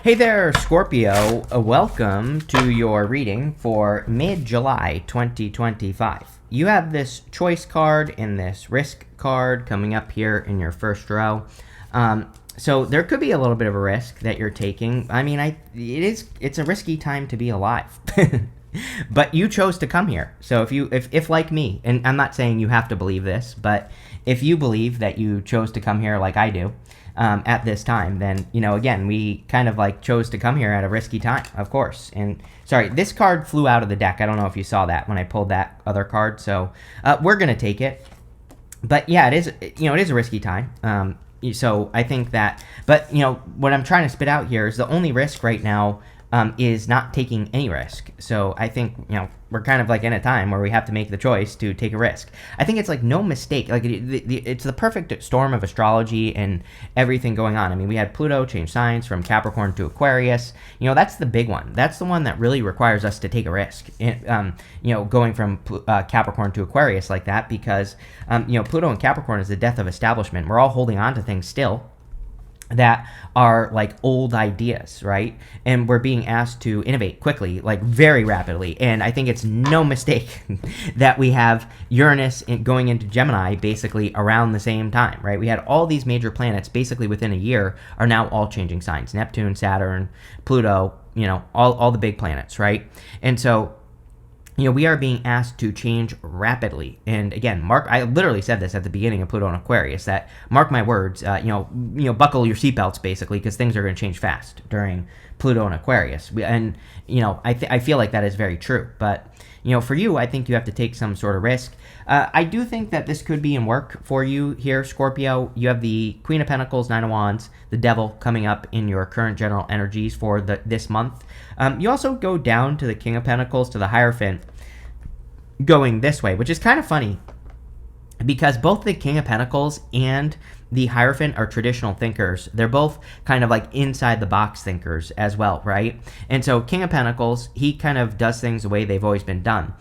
Hey there, Scorpio. Welcome to your reading for mid-July 2025. You have this choice card and this risk card coming up here in your first row. So there could be a little bit of a risk that you're taking. I mean, it's a risky time to be alive. But you chose to come here. So if like me, and I'm not saying you have to believe this, but if you believe that you chose to come here like I do, at this time, then, again, we kind of like chose to come here at a risky time, of course. And sorry, this card flew out of the deck. I don't know if you saw that when I pulled that other card. So we're going to take it. But yeah, it is a risky time. So I think that, but what I'm trying to spit out here is the only risk right now is not taking any risk. So I think, we're kind of like in a time where we have to make the choice to take a risk. I think it's like no mistake. Like it's the perfect storm of astrology and everything going on. I mean, we had Pluto change signs from Capricorn to Aquarius. That's the big one. That's the one that really requires us to take a risk. Going from Capricorn to Aquarius like that, because Pluto and Capricorn is the death of establishment. We're all holding on to things still that are like old ideas, right? And we're being asked to innovate quickly, like very rapidly. And I think it's no mistake that we have Uranus going into Gemini basically around the same time, right? We had all these major planets basically within a year are now all changing signs. Neptune, Saturn, Pluto, all the big planets, right? And so we are being asked to change rapidly. And again, I literally said this at the beginning of Pluto and Aquarius, that mark my words, buckle your seatbelts basically, because things are going to change fast during Pluto and Aquarius. And, I feel like that is very true. But, for you, I think you have to take some sort of risk. I do think that this could be in work for you here, Scorpio. You have the Queen of Pentacles, Nine of Wands, the Devil coming up in your current general energies for this month. You also go down to the King of Pentacles, to the Hierophant, going this way, which is kind of funny because both the King of Pentacles and the Hierophant are traditional thinkers. They're both kind of like inside the box thinkers as well, right? And so King of Pentacles, he kind of does things the way they've always been done.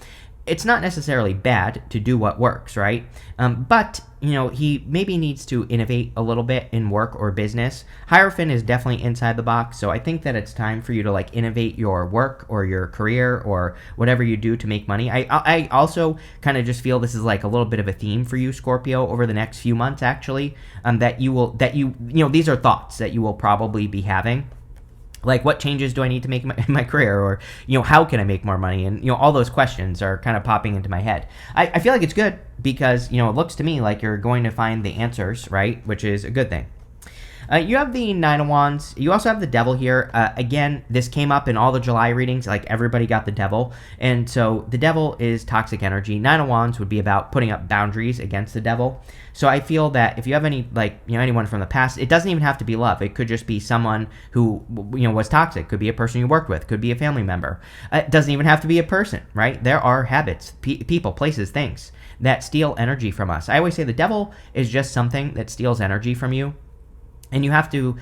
It's not necessarily bad to do what works, right? But, he maybe needs to innovate a little bit in work or business. Hierophant is definitely inside the box, so I think that it's time for you to like innovate your work or your career or whatever you do to make money. I also kind of just feel this is like a little bit of a theme for you, Scorpio, over the next few months, actually, these are thoughts that you will probably be having. Like, what changes do I need to make in my career? Or, how can I make more money? And, all those questions are kind of popping into my head. I feel like it's good because, it looks to me like you're going to find the answers, right? Which is a good thing. You have the Nine of Wands. You also have the Devil here. Again, this came up in all the July readings. Like, everybody got the Devil. And so the Devil is toxic energy. Nine of Wands would be about putting up boundaries against the Devil. So I feel that if you have any, anyone from the past, it doesn't even have to be love. It could just be someone who, was toxic. Could be a person you worked with. Could be a family member. It doesn't even have to be a person, right? There are habits, people, places, things that steal energy from us. I always say the Devil is just something that steals energy from you. And you have to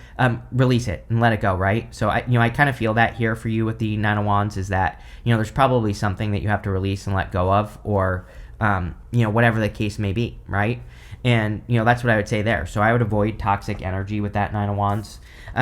release it and let it go, right? So I kind of feel that here for you with the Nine of Wands is that there's probably something that you have to release and let go of, or whatever the case may be, right? And that's what I would say there. So I would avoid toxic energy with that Nine of Wands.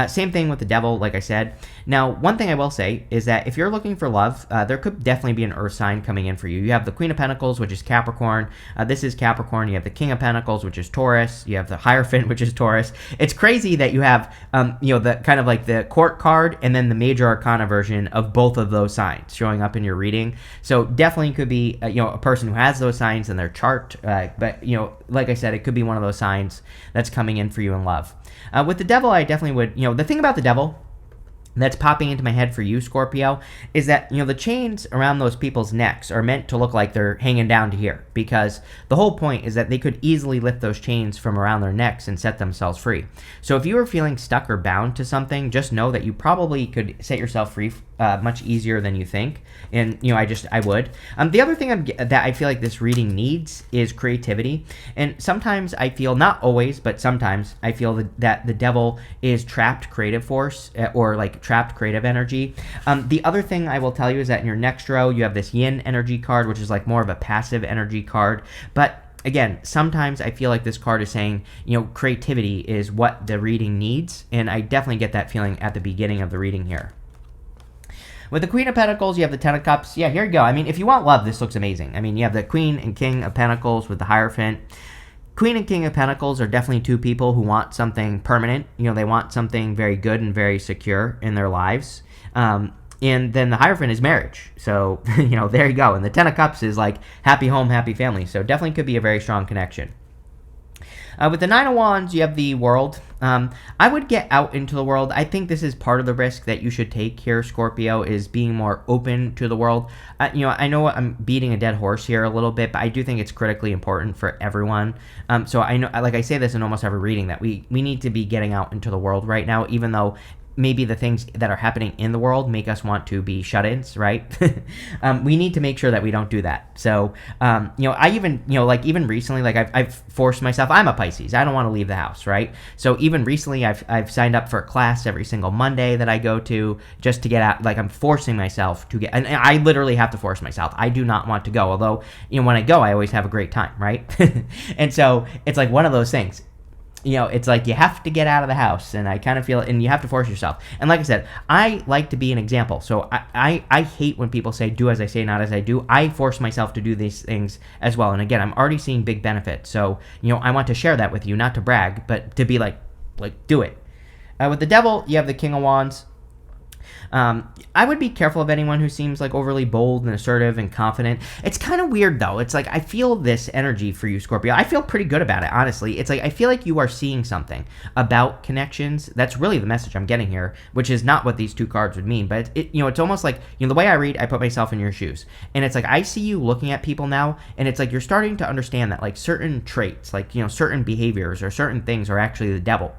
Same thing with the Devil, like I said. Now, one thing I will say is that if you're looking for love, there could definitely be an Earth sign coming in for you. You have the Queen of Pentacles, which is Capricorn. This is Capricorn. You have the King of Pentacles, which is Taurus. You have the Hierophant, which is Taurus. It's crazy that you have, the kind of like the Court card and then the Major Arcana version of both of those signs showing up in your reading. So definitely could be, a person who has those signs in their chart. But, like I said, it could be one of those signs that's coming in for you in love. With the Devil, I definitely would, the thing about the Devil that's popping into my head for you, Scorpio, is that, the chains around those people's necks are meant to look like they're hanging down to here, because the whole point is that they could easily lift those chains from around their necks and set themselves free. So if you were feeling stuck or bound to something, just know that you probably could set yourself free much easier than you think. And, I would. The other thing that I feel like this reading needs is creativity. And sometimes I feel, not always, but sometimes I feel that the Devil is trapped creative force, or like trapped creative energy. The other thing I will tell you is that in your next row, you have this Yin energy card, which is like more of a passive energy card. But again, sometimes I feel like this card is saying, creativity is what the reading needs, and I definitely get that feeling at the beginning of the reading here. With the Queen of Pentacles, you have the Ten of Cups. Yeah, here you go. I mean, if you want love, this looks amazing. I mean, you have the Queen and King of Pentacles with the Hierophant. Queen and King of Pentacles are definitely two people who want something permanent. They want something very good and very secure in their lives. And then the Hierophant is marriage. So, there you go. And the Ten of Cups is like happy home, happy family. So definitely could be a very strong connection. With the Nine of Wands, you have the World. I would get out into the world. I think this is part of the risk that you should take here, Scorpio, is being more open to the world. I know I'm beating a dead horse here a little bit, but I do think it's critically important for everyone. So I know, like I say this in almost every reading, that we need to be getting out into the world right now, even though maybe the things that are happening in the world make us want to be shut-ins, right? We need to make sure that we don't do that. So, I even, even recently, I've forced myself. I'm a Pisces. I don't want to leave the house, right? So even recently, I've signed up for a class every single Monday that I go to just to get out. Like, I'm forcing myself to get, and I literally have to force myself. I do not want to go, although, when I go, I always have a great time, right? And so it's like one of those things. It's like you have to get out of the house, and I kind of feel, and you have to force yourself. And like I said, I like to be an example. So I hate when people say, do as I say, not as I do. I force myself to do these things as well. And again, I'm already seeing big benefits. So, I want to share that with you, not to brag, but to be like, do it. With the Devil, you have the King of Wands. I would be careful of anyone who seems like overly bold and assertive and confident. It's kind of weird, though. It's like I feel this energy for you, Scorpio. I feel pretty good about it, honestly. It's like I feel like you are seeing something about connections. That's really the message I'm getting here, which is not what these two cards would mean. But it's almost like, the way I read, I put myself in your shoes. And it's like I see you looking at people now, and it's like you're starting to understand that like certain traits, like, certain behaviors or certain things are actually the devil,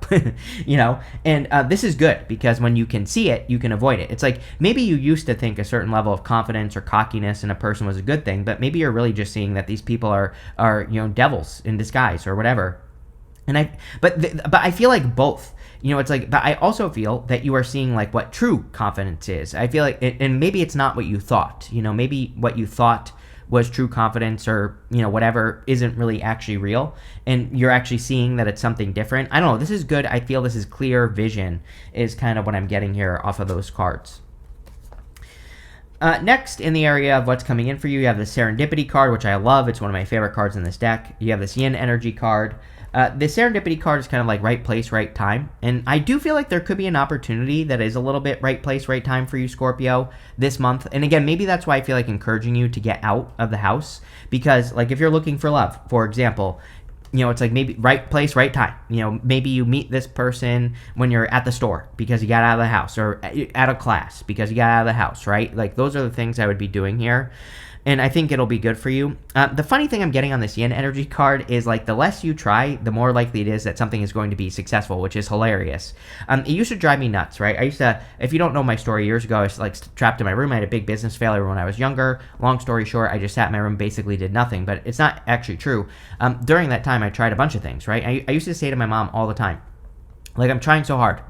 And this is good because when you can see it, you can avoid it. It's like maybe you used to think a certain level of confidence or cockiness in a person was a good thing, but maybe you're really just seeing that these people are devils in disguise or whatever. And but I feel like both. It's like, but I also feel that you are seeing like what true confidence is. I feel like, and maybe it's not what you thought. Maybe what you thought was true confidence or, whatever isn't really actually real. And you're actually seeing that it's something different. I don't know. This is good. I feel this is clear vision is kind of what I'm getting here off of those cards. Next, in the area of what's coming in for you, you have the Serendipity card, which I love. It's one of my favorite cards in this deck. You have this Yin Energy card. The Serendipity card is kind of like right place, right time. And I do feel like there could be an opportunity that is a little bit right place, right time for you, Scorpio, this month. And again, maybe that's why I feel like encouraging you to get out of the house. Because like if you're looking for love, for example, it's like maybe right place, right time. Maybe you meet this person when you're at the store because you got out of the house, or at a class because you got out of the house, right? Like those are the things I would be doing here. And I think it'll be good for you. The funny thing I'm getting on this Yin Energy card is like the less you try, the more likely it is that something is going to be successful, which is hilarious. It used to drive me nuts, right? I used to, if you don't know my story, years ago, I was like trapped in my room. I had a big business failure when I was younger. Long story short, I just sat in my room, basically did nothing. But it's not actually true. During that time, I tried a bunch of things, right? I used to say to my mom all the time, like, I'm trying so hard.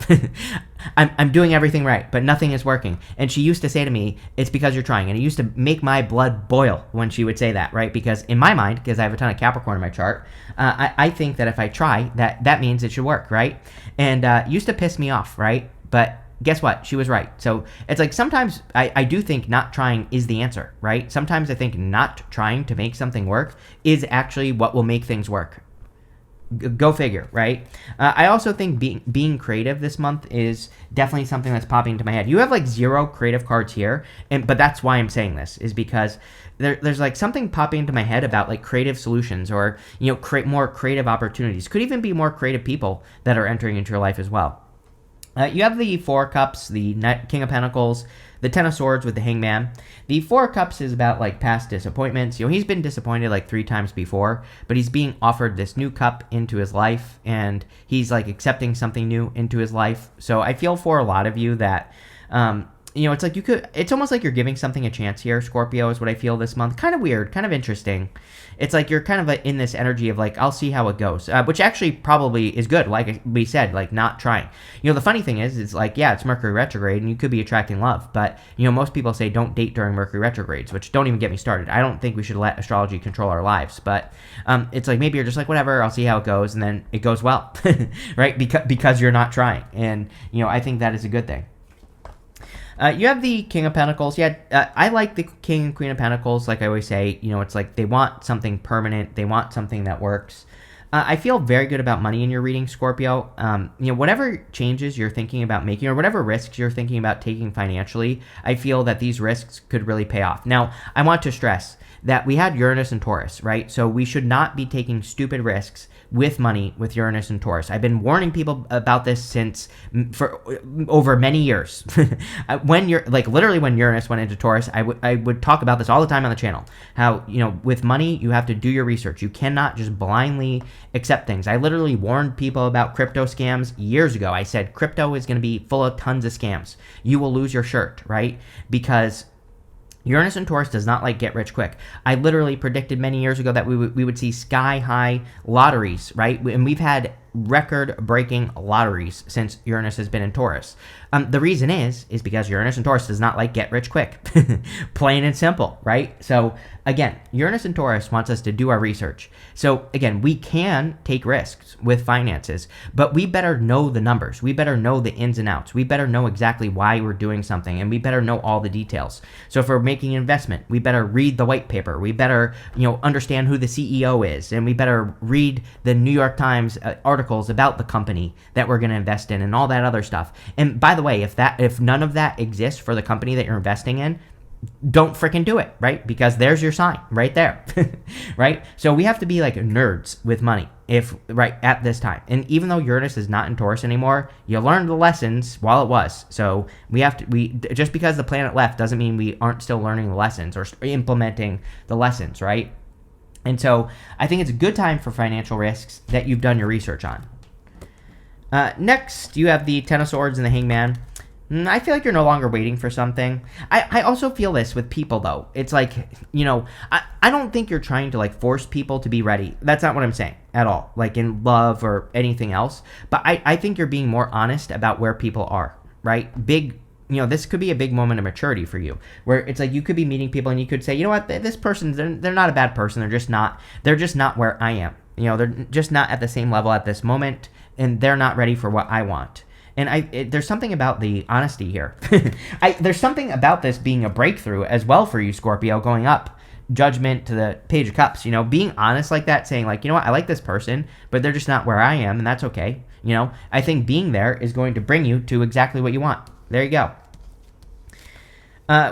I'm doing everything right, but nothing is working. And she used to say to me, it's because you're trying. And it used to make my blood boil when she would say that, right? Because in my mind, because I have a ton of Capricorn in my chart, I think that if I try, that means it should work, right? And it used to piss me off, right? But guess what? She was right. So it's like sometimes I do think not trying is the answer, right? Sometimes I think not trying to make something work is actually what will make things work. Go figure, right? I also think being creative this month is definitely something that's popping into my head. You have like 0 creative cards here, but that's why I'm saying this, is because there's like something popping into my head about like creative solutions or, create more creative opportunities. Could even be more creative people that are entering into your life as well. You have the Four of Cups, the King of Pentacles, the Ten of Swords with the Hangman. The Four of Cups is about like past disappointments. He's been disappointed like 3 times before, but he's being offered this new cup into his life, and he's like accepting something new into his life. So I feel for a lot of you that it's like it's almost like you're giving something a chance here, Scorpio, is what I feel this month. Kind of weird, kind of interesting. It's like you're kind of in this energy of like, I'll see how it goes, which actually probably is good. Like we said, like not trying. The funny thing is, it's like, yeah, it's Mercury retrograde and you could be attracting love, but most people say don't date during Mercury retrogrades, which don't even get me started. I don't think we should let astrology control our lives, but it's like maybe you're just like, whatever, I'll see how it goes, and then it goes well, right? Because you're not trying, and I think that is a good thing. You have the King of Pentacles. Yeah, I like the King and Queen of Pentacles. Like I always say, it's like they want something permanent. They want something that works. I feel very good about money in your reading, Scorpio. Whatever changes you're thinking about making or whatever risks you're thinking about taking financially, I feel that these risks could really pay off. Now, I want to stress that we had Uranus and Taurus, right? So we should not be taking stupid risks with money with Uranus and Taurus. I've been warning people about this for over many years. When you're like literally when Uranus went into Taurus, I would talk about this all the time on the channel. How with money you have to do your research. You cannot just blindly accept things. I literally warned people about crypto scams years ago. I said crypto is going to be full of tons of scams. You will lose your shirt, right? Because Uranus and Taurus does not like get rich quick. I literally predicted many years ago that we would see sky high lotteries, right? And we've had record breaking lotteries since Uranus has been in Taurus. The reason is because Uranus and Taurus does not like get rich quick. Plain and simple, right? So again, Uranus and Taurus wants us to do our research. So again, we can take risks with finances, but we better know the numbers. We better know the ins and outs. We better know exactly why we're doing something, and we better know all the details. So if we're making an investment, we better read the white paper. We better, understand who the CEO is, and we better read the New York Times articles about the company that we're going to invest in and all that other stuff. And by the way, if none of that exists for the company that you're investing in, don't freaking do it, right? Because there's your sign right there, right? So we have to be like nerds with money at this time. And even though Uranus is not in Taurus anymore, you learned the lessons while it was. So just because the planet left doesn't mean we aren't still learning the lessons or implementing the lessons, right? And so I think it's a good time for financial risks that you've done your research on. Next, you have the Ten of Swords and the Hangman. I feel like you're no longer waiting for something. I also feel this with people, though. It's like, I don't think you're trying to, like, force people to be ready. That's not what I'm saying at all, like in love or anything else. But I think you're being more honest about where people are, right? This could be a big moment of maturity for you, where it's like you could be meeting people and you could say, you know what, this person, they're not a bad person. They're just not where I am. They're just not at the same level at this moment, and they're not ready for what I want. And there's something about the honesty here. There's something about this being a breakthrough as well for you, Scorpio, going up Judgment to the Page of Cups. Being honest like that, saying like, I like this person, but they're just not where I am, and that's okay. I think being there is going to bring you to exactly what you want. There you go.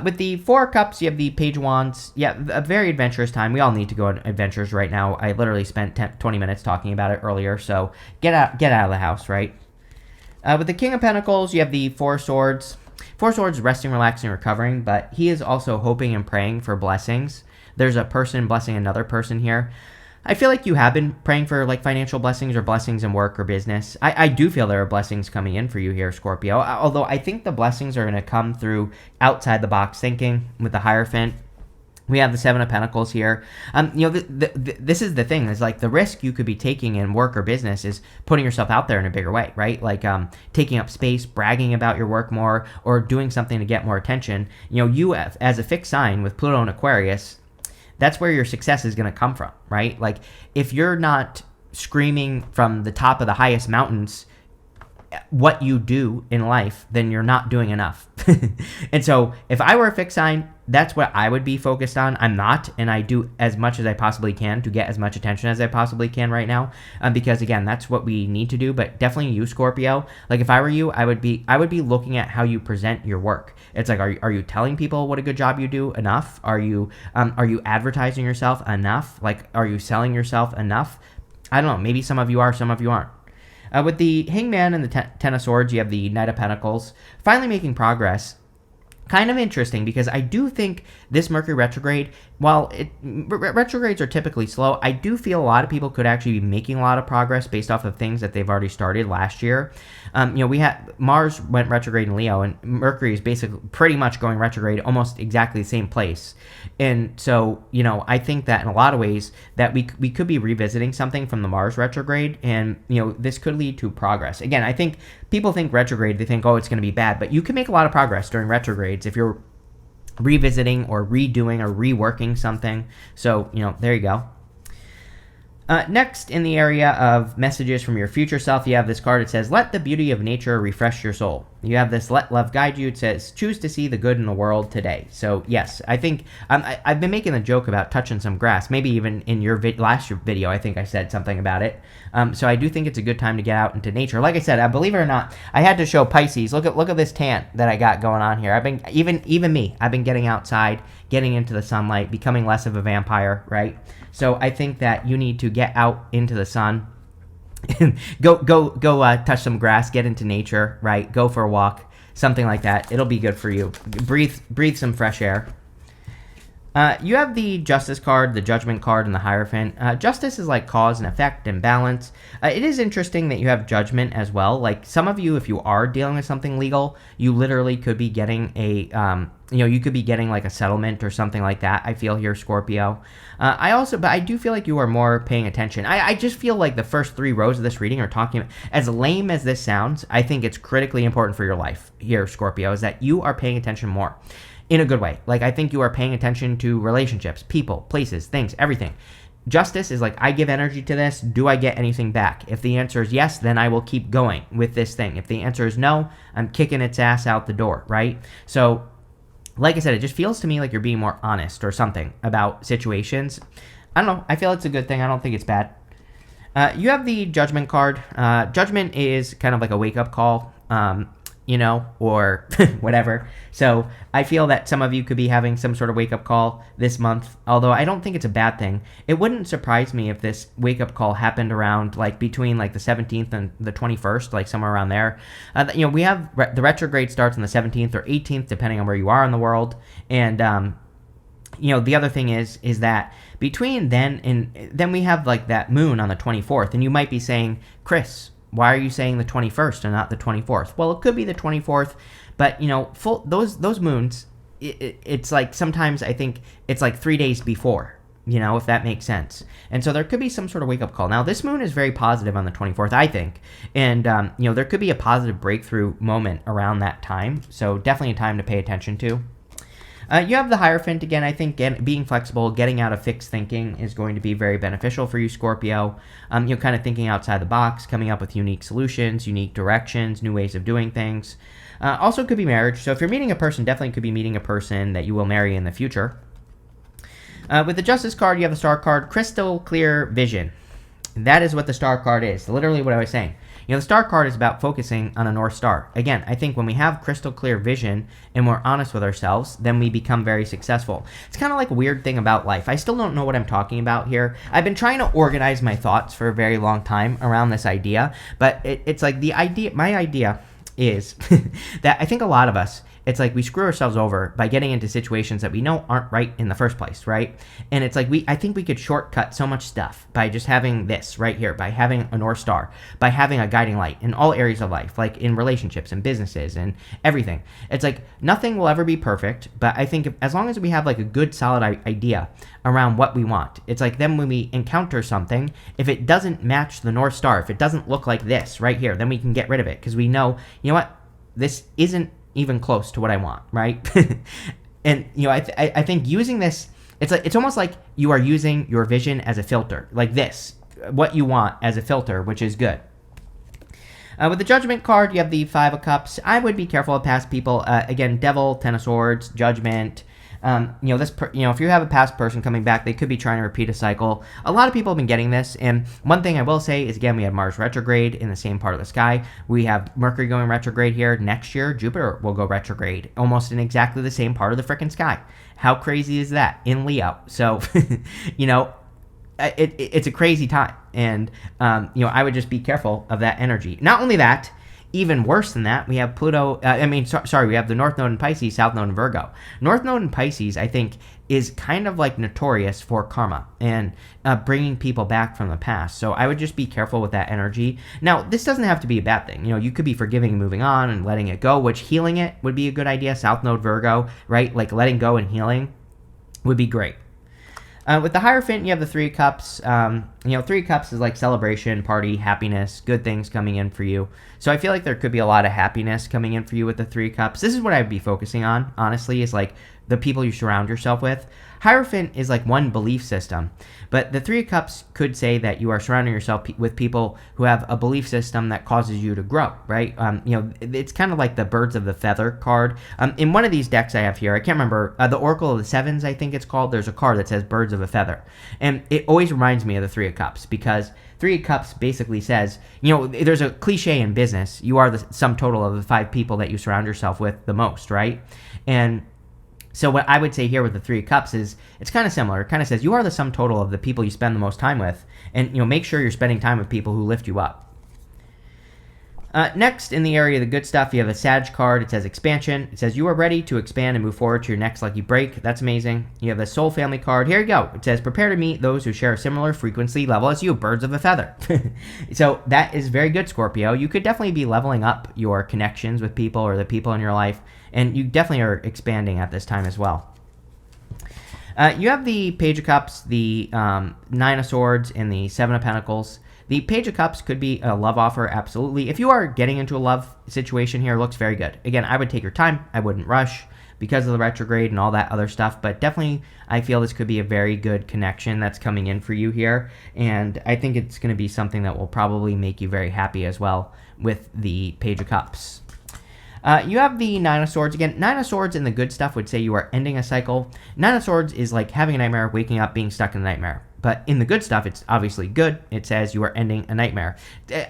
With the Four of Cups, you have the Page of Wands. Yeah, a very adventurous time. We all need to go on adventures right now. I literally spent 20 minutes talking about it earlier, so get out of the house, right? With the King of Pentacles, you have the Four of Swords. Four of Swords, resting, relaxing, recovering, but he is also hoping and praying for blessings. There's a person blessing another person here. I feel like you have been praying for like financial blessings or blessings in work or business. I do feel there are blessings coming in for you here, Scorpio, although I think the blessings are going to come through outside the box thinking with the Hierophant. We have the Seven of Pentacles here. This is the thing. Is like the risk you could be taking in work or business is putting yourself out there in a bigger way, right? Like taking up space, bragging about your work more, or doing something to get more attention. You as a fixed sign with Pluto and Aquarius, that's where your success is going to come from, right? Like if you're not screaming from the top of the highest mountains what you do in life, then you're not doing enough. And so if I were a fixed sign, that's what I would be focused on. I'm not, and I do as much as I possibly can to get as much attention as I possibly can right now, because again, that's what we need to do. But definitely you, Scorpio, like if I were you, I would be looking at how you present your work. It's like, are you telling people what a good job you do enough? Are you advertising yourself enough? Like, are you selling yourself enough? I don't know. Maybe some of you are, some of you aren't. With the Hangman and the Ten of Swords, you have the Knight of Pentacles. Finally making progress. kind of interesting because I do think this Mercury retrograde, while retrogrades are typically slow, I do feel a lot of people could actually be making a lot of progress based off of things that they've already started last year. We had Mars went retrograde in Leo, and Mercury is basically pretty much going retrograde almost exactly the same place. And so, I think that in a lot of ways that we could be revisiting something from the Mars retrograde, and, this could lead to progress. Again, I think people think retrograde, they think, oh, it's going to be bad, but you can make a lot of progress during retrogrades if you're revisiting or redoing or reworking something. So, there you go. Next, in the area of messages from your future self, you have this card. It says, let the beauty of nature refresh your soul. You have this, let love guide you. It says, choose to see the good in the world today. So, yes, I think I've been making a joke about touching some grass. Maybe even in your last video, I think I said something about it. So I do think it's a good time to get out into nature. Like I said, believe it or not, I had to show Pisces. Look at this tan that I got going on here. I've been, even me, I've been getting outside, getting into the sunlight, becoming less of a vampire, right? So I think that you need to get out into the sun, go touch some grass, get into nature, right? Go for a walk, something like that. It'll be good for you. Breathe some fresh air. You have the Justice card, the Judgment card, and the Hierophant. Justice is like cause and effect and balance. It is interesting that you have Judgment as well. Like some of you, if you are dealing with something legal, you literally could be getting you could be getting like a settlement or something like that. I feel here, Scorpio. But I do feel like you are more paying attention. I just feel like the first 3 rows of this reading are talking about, as lame as this sounds, I think it's critically important for your life here, Scorpio, is that you are paying attention more. In a good way. Like, I think you are paying attention to relationships, people, places, things, everything. Justice is like, I give energy to this. Do I get anything back? If the answer is yes, then I will keep going with this thing. If the answer is no, I'm kicking its ass out the door, right? So, like I said, it just feels to me like you're being more honest or something about situations. I don't know. I feel it's a good thing. I don't think it's bad. You have the Judgment card. Judgment is kind of like a wake-up call. Or whatever. So I feel that some of you could be having some sort of wake-up call this month, although I don't think it's a bad thing. It wouldn't surprise me if this wake-up call happened around, like, between, like, the 17th and the 21st, like, somewhere around there. We have, the retrograde starts on the 17th or 18th, depending on where you are in the world, and, the other thing is that between then and then we have, like, that moon on the 24th, and you might be saying, Chris, why are you saying the 21st and not the 24th? Well, it could be the 24th, but, those moons, it's like sometimes I think it's like 3 days before, if that makes sense. And so there could be some sort of wake-up call. Now, this moon is very positive on the 24th, I think. And, there could be a positive breakthrough moment around that time. So definitely a time to pay attention to. You have the Hierophant again. I think being flexible, getting out of fixed thinking is going to be very beneficial for you, Scorpio. Kind of thinking outside the box, coming up with unique solutions, unique directions, new ways of doing things. Also could be marriage. So if you're meeting a person, definitely could be meeting a person that you will marry in the future. With the Justice card, you have the Star card, crystal clear vision. That is what the Star card is. Literally what I was saying. The Star card is about focusing on a North Star. Again, I think when we have crystal clear vision and we're honest with ourselves, then we become very successful. It's kind of like a weird thing about life. I still don't know what I'm talking about here. I've been trying to organize my thoughts for a very long time around this idea, but it's like my idea is that I think a lot of us, it's like we screw ourselves over by getting into situations that we know aren't right in the first place, right? And it's like I think we could shortcut so much stuff by just having this right here, by having a North Star, by having a guiding light in all areas of life, like in relationships and businesses and everything. It's like nothing will ever be perfect, but I think as long as we have like a good solid idea around what we want, it's like then when we encounter something, if it doesn't match the North Star, if it doesn't look like this right here, then we can get rid of it because we know, what, this isn't even close to what I want, right? And I think using this, it's almost like you are using your vision as a filter, like this, what you want as a filter, which is good. With the Judgment card, you have the 5 of Cups. I would be careful of past people. Again, Devil, 10 of Swords, Judgment. If you have a past person coming back, they could be trying to repeat a cycle. A lot of people have been getting this, and one thing I will say is, again, we have Mars retrograde in the same part of the sky. We have Mercury going retrograde here. Next year, Jupiter will go retrograde, almost in exactly the same part of the frickin' sky. How crazy is that? In Leo. So, it's a crazy time, and, I would just be careful of that energy. Not only that, Even worse than that, we have Pluto. We have the North Node in Pisces, South Node in Virgo. North Node in Pisces, I think, is kind of like notorious for karma and bringing people back from the past. So I would just be careful with that energy. Now, this doesn't have to be a bad thing. You could be forgiving and moving on and letting it go, which healing it would be a good idea. South Node Virgo, right? Like letting go and healing would be great. With the Hierophant, you have the Three of Cups. Three of Cups is like celebration, party, happiness, good things coming in for you. So I feel like there could be a lot of happiness coming in for you with the Three of Cups. This is what I'd be focusing on, honestly, is like the people you surround yourself with. Hierophant is like one belief system, but the Three of Cups could say that you are surrounding yourself with people who have a belief system that causes you to grow, right? It's kind of like the Birds of the Feather card. In one of these decks I have here, I can't remember, the Oracle of the Sevens, I think it's called, there's a card that says Birds of a Feather. And it always reminds me of the Three of Cups, because Three of Cups basically says, there's a cliche in business, you are the sum total of the 5 people that you surround yourself with the most, right? And so what I would say here with the Three of Cups is it's kind of similar. It kind of says you are the sum total of the people you spend the most time with, and make sure you're spending time with people who lift you up. Next, in the area of the good stuff, you have a Sag card. It says expansion. It says you are ready to expand and move forward to your next lucky break. That's amazing. You have a Soul Family card. Here you go. It says prepare to meet those who share a similar frequency level as you, birds of a feather. So that is very good, Scorpio. You could definitely be leveling up your connections with people or the people in your life, and you definitely are expanding at this time as well. You have the Page of Cups, the Nine of Swords, and the Seven of Pentacles. The Page of Cups could be a love offer, absolutely. If you are getting into a love situation here, it looks very good. Again, I would take your time. I wouldn't rush because of the retrograde and all that other stuff. But definitely, I feel this could be a very good connection that's coming in for you here. And I think it's going to be something that will probably make you very happy as well with the Page of Cups. You have the Nine of Swords. Again, Nine of Swords in the good stuff would say you are ending a cycle. Nine of Swords is like having a nightmare, waking up, being stuck in a nightmare. But in the good stuff, it's obviously good. It says you are ending a nightmare.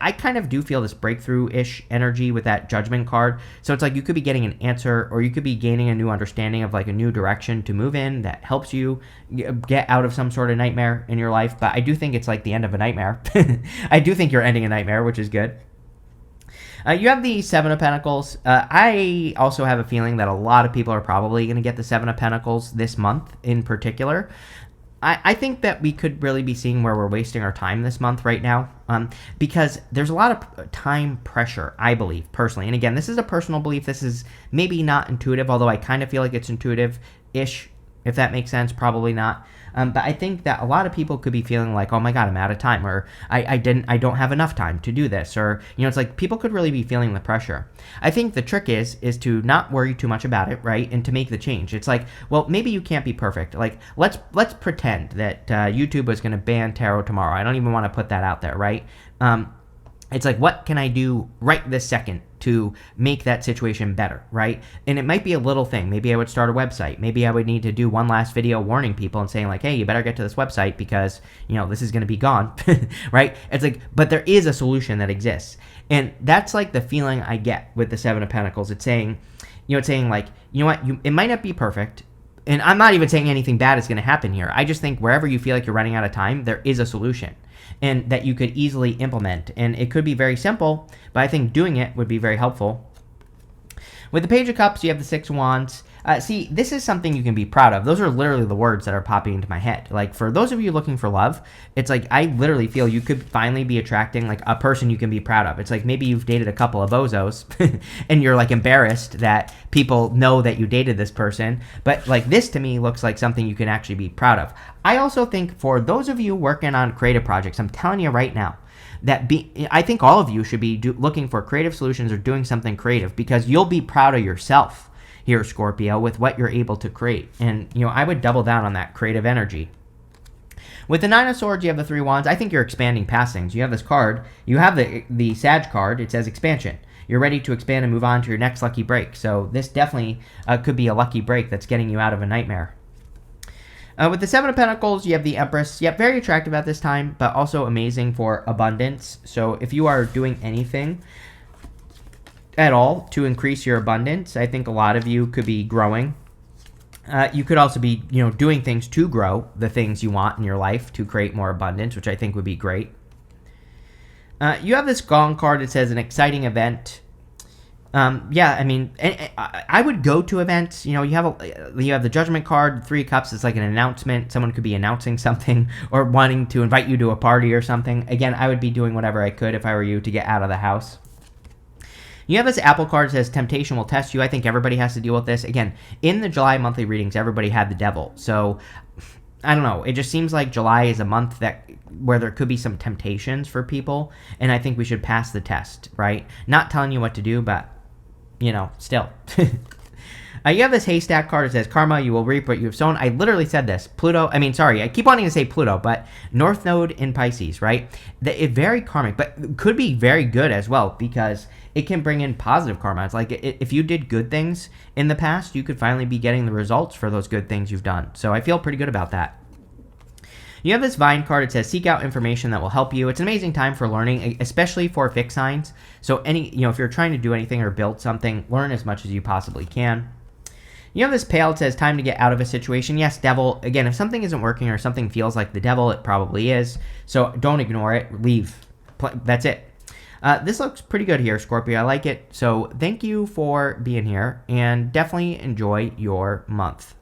I kind of do feel this breakthrough-ish energy with that Judgment card. So it's like you could be getting an answer, or you could be gaining a new understanding of like a new direction to move in that helps you get out of some sort of nightmare in your life. But I do think it's like the end of a nightmare. I do think you're ending a nightmare, which is good. You have the Seven of Pentacles. I also have a feeling that a lot of people are probably going to get the Seven of Pentacles this month in particular. I think that we could really be seeing where we're wasting our time this month right now, because there's a lot of time pressure, I believe, personally. And again, this is a personal belief. This is maybe not intuitive, although I kind of feel like it's intuitive-ish, if that makes sense. Probably not. But I think that a lot of people could be feeling like, oh my God, I'm out of time, or I don't have enough time to do this, or it's like people could really be feeling the pressure. I think the trick is to not worry too much about it, right, and to make the change. It's like, well, maybe you can't be perfect. Like let's pretend that YouTube was going to ban tarot tomorrow. I don't even want to put that out there, right? It's like, what can I do right this second to make that situation better, right? And it might be a little thing. Maybe I would start a website. Maybe I would need to do one last video warning people and saying like, hey, you better get to this website because, this is going to be gone, right? It's like, but there is a solution that exists. And that's like the feeling I get with the Seven of Pentacles. It's saying, like, you know what, it might not be perfect. And I'm not even saying anything bad is going to happen here. I just think wherever you feel like you're running out of time, there is a solution and that you could easily implement. And it could be very simple, but I think doing it would be very helpful. With the Page of Cups, you have the Six of Wands. See, this is something you can be proud of. Those are literally the words that are popping into my head. Like, for those of you looking for love, it's like I literally feel you could finally be attracting like a person you can be proud of. It's like maybe you've dated a couple of bozos and you're like embarrassed that people know that you dated this person. But like this to me looks like something you can actually be proud of. I also think for those of you working on creative projects, I'm telling you right now, I think all of you should be looking for creative solutions or doing something creative, because you'll be proud of yourself here, Scorpio, with what you're able to create. And, I would double down on that creative energy. With the Nine of Swords, you have the Three of Wands. I think you're expanding past things. You have this card. You have the Sag card. It says expansion. You're ready to expand and move on to your next lucky break. So this definitely could be a lucky break that's getting you out of a nightmare. With the Seven of Pentacles, you have the Empress. Yep, very attractive at this time, but also amazing for abundance. So if you are doing anything at all to increase your abundance, I think a lot of you could be growing. You could also be, doing things to grow the things you want in your life to create more abundance, which I think would be great. You have this Gong card. It says an exciting event. Yeah, I mean, I would go to events. You know, you have the Judgment card, Three of Cups. It's like an announcement. Someone could be announcing something or wanting to invite you to a party or something. Again, I would be doing whatever I could if I were you to get out of the house. You have this Apple card that says temptation will test you. I think everybody has to deal with this. Again, in the July monthly readings, everybody had the devil. So I don't know. It just seems like July is a month where there could be some temptations for people, and I think we should pass the test, right? Not telling you what to do, but still. You have this haystack card that says, karma, you will reap what you have sown. I literally said this. I keep wanting to say Pluto, but North Node in Pisces, right? It's very karmic, but could be very good as well, because it can bring in positive karma. It's like if you did good things in the past, you could finally be getting the results for those good things you've done. So I feel pretty good about that. You have this Vine card. It says, seek out information that will help you. It's an amazing time for learning, especially for fixed signs. So if you're trying to do anything or build something, learn as much as you possibly can. You have this Pale. It says, time to get out of a situation. Yes, devil. Again, if something isn't working or something feels like the devil, it probably is. So don't ignore it. Leave. That's it. This looks pretty good here, Scorpio. I like it. So thank you for being here, and definitely enjoy your month.